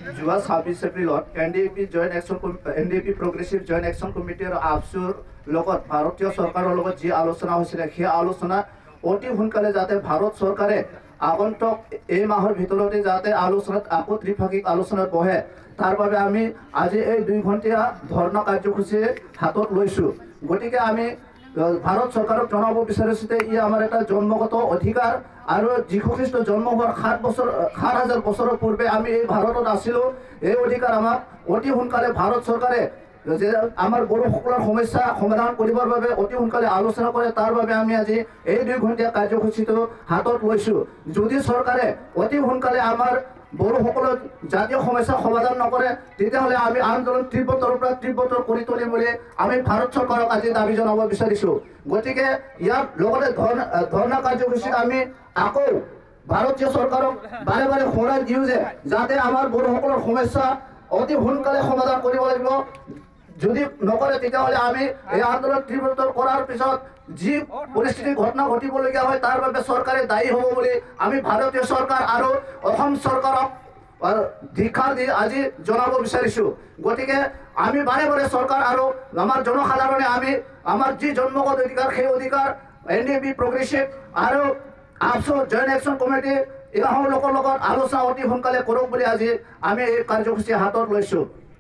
যোৱা 26 এপ্ৰিলত NDAP progressive joint action committee আৰু আপচুৰ লগত ভাৰতীয় চৰকাৰৰ লগত যি আলোচনা হৈছিলে সেই আলোচনা অতি সোনকালে যাতে ভাৰত চৰকাৰে আগন্তুক এই মাহৰ ভিতৰতে যাতে আলোচনাত আকৌ ত্ৰিপাক্ষিক আলোচনাত বহে তাৰ বাবে আমি আজি এই 2 ঘণ্টীয়া ধৰ্ণা কাৰ্যসূচী হাতত লৈছোঁ। গতিকে আমি ভাৰত চৰকাৰক জনাব বিচাৰিছোঁ যে ই আমাৰ এটা জন্মগত অধিকাৰ আৰু যীশু খ্ৰীষ্ট জন্ম হোৱাৰ 7,000 বছৰৰ পূৰ্বে আমি এই ভাৰতত আছিলোঁ। এই অধিকাৰ আমাক অতি সোনকালে ভাৰত চৰকাৰে যে আমাৰ বড়োসকলৰ সমস্যা সমাধান কৰিবৰ বাবে অতি সোনকালে আলোচনা কৰে তাৰ বাবে আমি আজি এই 2 ঘণ্টীয়া কাৰ্যসূচীটো হাতত লৈছোঁ। যদি চৰকাৰে অতি সোনকালে আমাৰ বড়োসকলৰ জাতীয় সমস্যা সমাধান নকৰে তেতিয়াহ'লে আমি আন্দোলন তীব্ৰতৰৰ পৰা তীব্ৰতৰ কৰি তুলিম বুলি আমি ভাৰত চৰকাৰক আজি দাবী জনাব বিচাৰিছোঁ। গতিকে ইয়াৰ লগতে ধৰ্ণা কাৰ্যসূচীত আমি আকৌ ভাৰতীয় চৰকাৰক বাৰে বাৰে সোঁৱৰাই দিওঁ যে যাতে আমাৰ বড়োসকলৰ সমস্যা অতি সোনকালে সমাধান কৰিব লাগিব। যদি নকৰে তেতিয়াহ'লে আমি এই আন্দোলন তীব্ৰতৰ কৰাৰ পিছত যি পৰিস্থিতিৰ ঘটনা ঘটিবলগীয়া হয় তাৰ বাবে চৰকাৰে দায়ী হ'ব বুলি আমি ভাৰতীয় চৰকাৰ আৰু অসম চৰকাৰক ধিক্ষাৰ দি আজি জনাব বিচাৰিছোঁ। গতিকে আমি বাৰে বাৰে চৰকাৰ আৰু আমাৰ জনসাধাৰণে আমি আমাৰ যি জন্মগত অধিকাৰ সেই অধিকাৰ NDAP প্ৰগ্ৰেছিভ আৰু আপচু জইণ্ট একশ্যন কমিটি এওঁলোকৰ লগত আলোচনা অতি সোনকালে কৰক বুলি আজি আমি এই কাৰ্যসূচী হাতত লৈছোঁ।